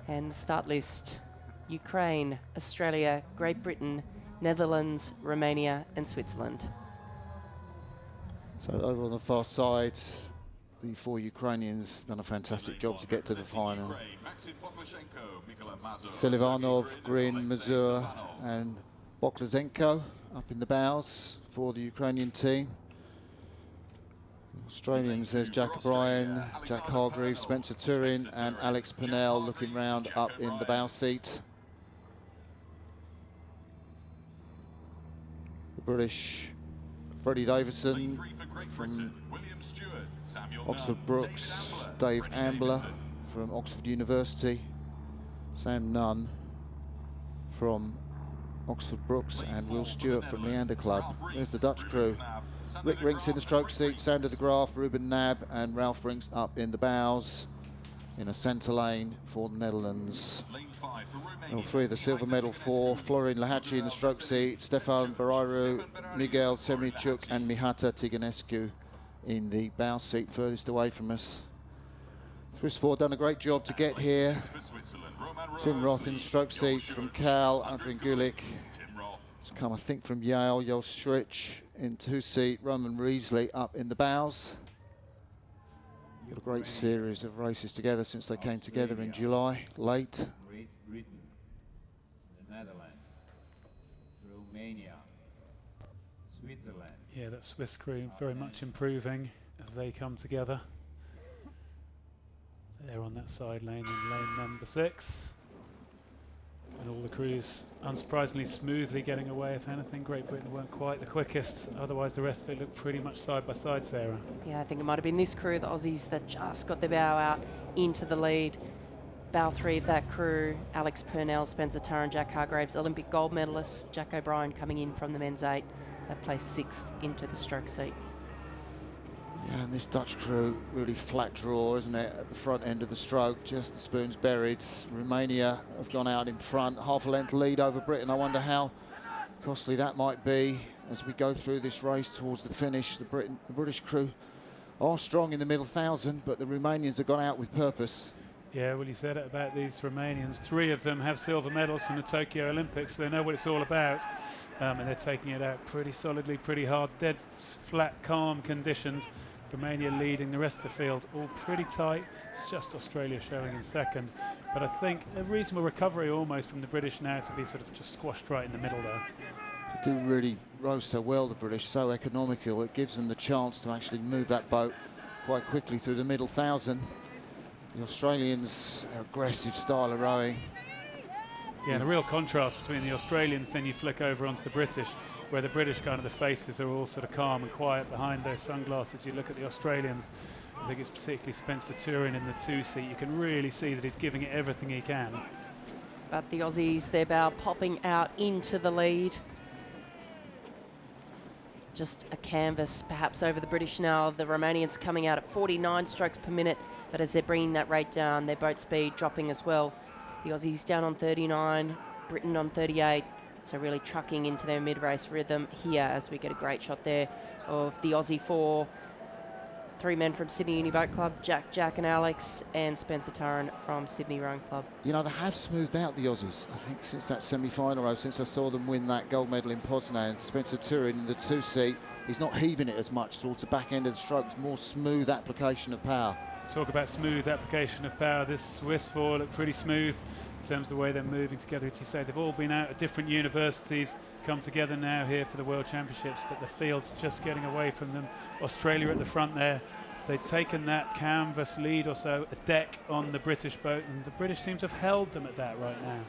And the start list: Ukraine, Australia, Great Britain, Netherlands, Romania and Switzerland. So over on the far side, the 4 Ukrainians done a fantastic job to get to the final. Selivanov, Grin, Mazur and Boklazenko up in the bows for the Ukrainian team. Australians, there's Jack O'Brien, Jack Hargreaves, Spencer Turin and Alex Purnell looking round up in the bow seat. The British, Freddie Davison from Oxford Brookes, Dave Ambler from Oxford University, Sam Nunn from Oxford Brookes and Will Stewart from Leander Club. There's the Dutch crew. Rick Rinks in the stroke seat, Sander de Graaf, Ruben Nab and Ralph Rinks up in the bows in a centre lane for the Netherlands. All 3 of the silver medal for Florin Lahaci in the stroke seat, Stefan Barairu, Miguel Semenichuk and Mihata Tiganescu in the bow seat furthest away from us. Swiss 4 done a great job to get here. Tim Roth in the stroke seat from Cal, Adrian Gulick. It's come, I think, from Yale, Joel Schrich in 2 seat, Roman Riesli up in the bows. Got a great series of races together since they came together in July, late. Great Britain, the Netherlands, Romania, Switzerland. Yeah, that Swiss crew very much improving as they come together. They're on that side lane in lane number 6. And all the crews, unsurprisingly, smoothly getting away. If anything, Great Britain weren't quite the quickest. Otherwise, the rest of it looked pretty much side by side, Sarah. Yeah, I think it might have been this crew, the Aussies, that just got their bow out into the lead. Bow 3 of that crew, Alex Purnell, Spencer Turin, Jack Hargreaves, Olympic gold medalist, Jack O'Brien coming in from the men's 8. That placed 6th into the stroke seat. Yeah, and this Dutch crew, really flat draw, isn't it, at the front end of the stroke, just the spoons buried. Romania have gone out in front, half a length lead over Britain. I wonder how costly that might be as we go through this race towards the finish. The British crew are strong in the middle 1,000, but the Romanians have gone out with purpose. Yeah, well, you said it about these Romanians. 3 of them have silver medals from the Tokyo Olympics, so they know what it's all about. And they're taking it out pretty solidly, pretty hard, dead flat, calm conditions. Romania leading, the rest of the field all pretty tight. It's just Australia showing in second. But I think a reasonable recovery almost from the British now to be sort of just squashed right in the middle there. They do really row so well, the British, so economical. It gives them the chance to actually move that boat quite quickly through the middle 1,000. The Australians, their aggressive style of rowing. Yeah, and a real contrast between the Australians, then you flick over onto the British, where the British kind of the faces are all sort of calm and quiet behind their sunglasses. You look at the Australians, I think it's particularly Spencer Turin in the 2 seat. You can really see that he's giving it everything he can. But the Aussies, their bow popping out into the lead. Just a canvas perhaps over the British now. The Romanians coming out at 49 strokes per minute, but as they're bringing that rate down, their boat speed dropping as well. The Aussies down on 39, Britain on 38. So really trucking into their mid-race rhythm here as we get a great shot there of the Aussie 4. 3 men from Sydney Uni Boat Club, Jack and Alex, and Spencer Turin from Sydney Rowing Club. You know, they have smoothed out the Aussies, I think, since that semi-final row, since I saw them win that gold medal in Poznan. Spencer Turin in the 2 seat, he's not heaving it as much towards the back end of the strokes, more smooth application of power. Talk about smooth application of power. This Swiss 4 look pretty smooth in terms of the way they're moving together. As you say, they've all been out at different universities, come together now here for the World Championships, but the field's just getting away from them. Australia at the front there. They'd taken that canvas lead or so, a deck on the British boat, and the British seem to have held them at that right now.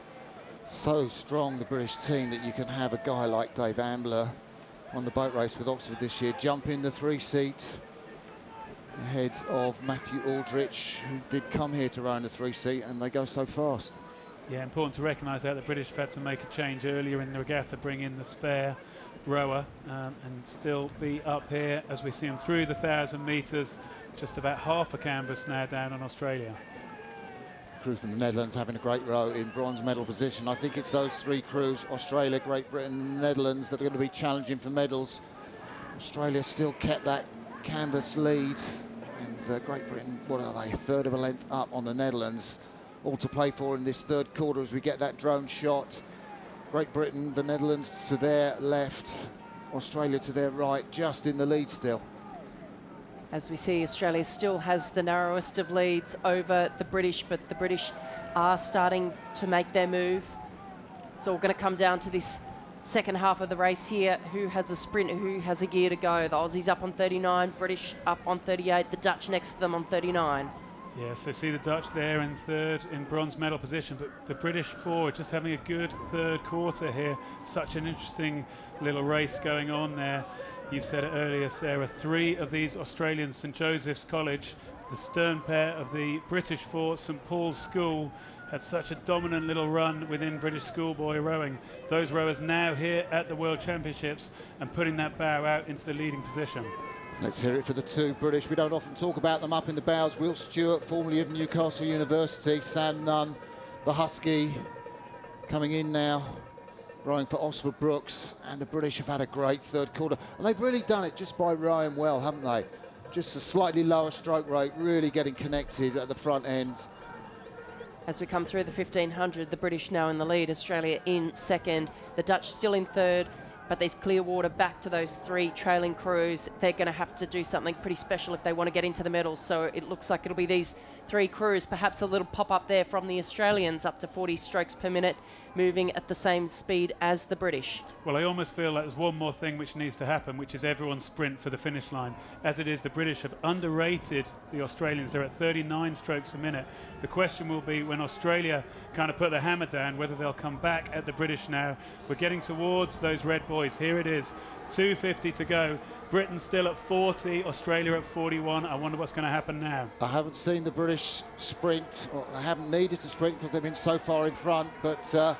So strong, the British team, that you can have a guy like Dave Ambler on the boat race with Oxford this year, jump in the 3 seat ahead of Matthew Aldrich, who did come here to row in the 3 seat, and they go so fast. Yeah, important to recognise that the British have had to make a change earlier in the regatta, bring in the spare rower and still be up here as we see them through the 1,000 metres. Just about half a canvas now down on Australia. Crew from the Netherlands having a great row in bronze medal position. I think it's those 3 crews, Australia, Great Britain, Netherlands, that are going to be challenging for medals. Australia still kept that canvas lead, and Great Britain, what are they, a third of a length up on the Netherlands. all to play for in this third quarter as we get that drone shot. Great Britain, the Netherlands to their left, Australia to their right, just in the lead still. As we see, Australia still has the narrowest of leads over the British, but the British are starting to make their move. It's all going to come down to this second half of the race here. Who has a sprint, who has a gear to go? The Aussies up on 39, British up on 38, the Dutch next to them on 39. Yeah, so see the Dutch there in third in bronze medal position, but the British forward just having a good third quarter here. Such an interesting little race going on there. You've said it earlier, Sarah, 3 of these Australians, St Joseph's College, the stern pair of the British for St Paul's School, had such a dominant little run within British schoolboy rowing. Those rowers now here at the World Championships and putting that bow out into the leading position. Let's hear it for the 2 British. We don't often talk about them up in the bows. Will Stewart, formerly of Newcastle University. Sam Nunn, the Husky, coming in now, rowing for Oxford Brookes. And the British have had a great third quarter. And they've really done it just by rowing well, haven't they? Just a slightly lower stroke rate, really getting connected at the front end. As we come through the 1500, the British now in the lead, Australia in second, the Dutch still in third, but there's clear water back to those 3 trailing crews. They're going to have to do something pretty special if they want to get into the medals. So it looks like it'll be these 3 crews, perhaps a little pop-up there from the Australians, up to 40 strokes per minute, moving at the same speed as the British. Well, I almost feel like there's one more thing which needs to happen, which is everyone sprint for the finish line. As it is, the British have underrated the Australians. They're at 39 strokes a minute. The question will be when Australia kind of put the hammer down, whether they'll come back at the British now. We're getting towards those red boys. Here it is, 2:50 to go. Britain still at 40, Australia at 41. I wonder what's going to happen now. I haven't seen the British sprint, or I haven't needed to sprint because they've been so far in front, but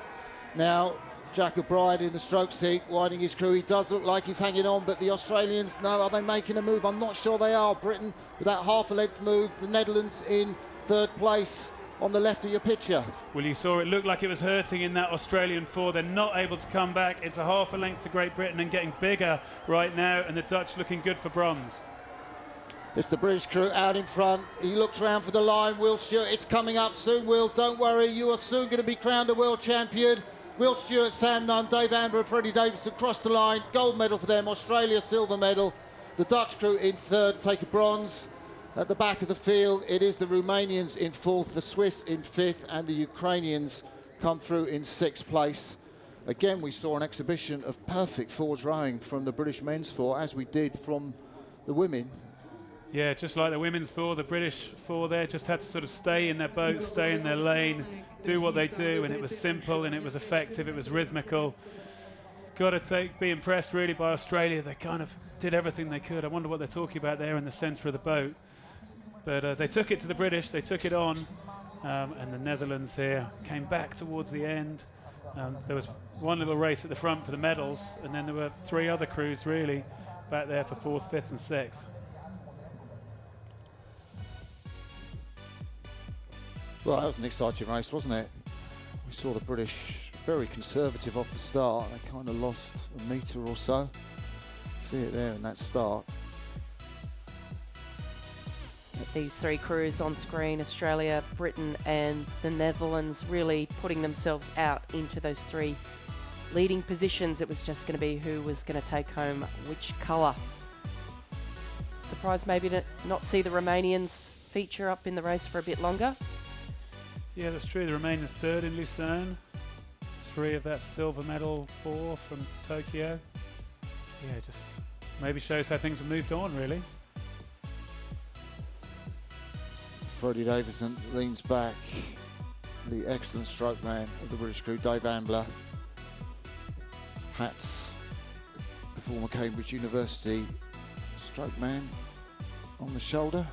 now Jack O'Brien in the stroke seat, winding his crew. He does look like he's hanging on, but the Australians, no, are they making a move? I'm not sure they are. Britain with that half a length move, the Netherlands in third place on the left of your picture. Well, you saw it looked like it was hurting in that Australian 4. They're not able to come back. It's a half a length to Great Britain and getting bigger right now, and the Dutch looking good for bronze. It's the British crew out in front. He looks round for the line. Will Stewart, it's coming up soon, Will. Don't worry, you are soon going to be crowned a world champion. Will Stewart, Sam Nunn, Dave Ambler and Freddie Davison cross the line. Gold medal for them, Australia silver medal. The Dutch crew in third take a bronze. At the back of the field, it is the Romanians in fourth, the Swiss in fifth, and the Ukrainians come through in sixth place. Again, we saw an exhibition of perfect forwards rowing from the British men's four, as we did from the women. Yeah, just like the women's four, the British four there just had to sort of stay in their boat, stay in their lane, do what they do, and it was simple and it was effective, it was rhythmical. Got to be impressed really by Australia. They kind of did everything they could. I wonder what they're talking about there in the centre of the boat. But they took it to the British, they took it on, and the Netherlands here came back towards the end. There was one little race at the front for the medals, and then there were three other crews really back there for fourth, fifth and sixth. Well, that was an exciting race, wasn't it? We saw the British very conservative off the start. They kind of lost a metre or so. See it there in that start. These three crews on screen, Australia, Britain and the Netherlands, really putting themselves out into those three leading positions. It was just going to be who was going to take home which colour. Surprised maybe to not see the Romanians feature up in the race for a bit longer. Yeah, that's true. The Romanians third in Lucerne. 3 of that silver medal, 4 from Tokyo. Yeah, just maybe shows how things have moved on, really. Freddie Davison leans back. The excellent stroke man of the British crew, Dave Ambler. Hats, the former Cambridge University stroke man on the shoulder.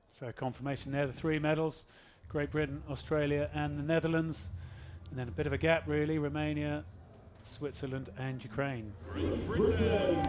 So confirmation there, the 3 medals, Great Britain, Australia and the Netherlands. And then a bit of a gap really, Romania, Switzerland and Ukraine. Great Britain.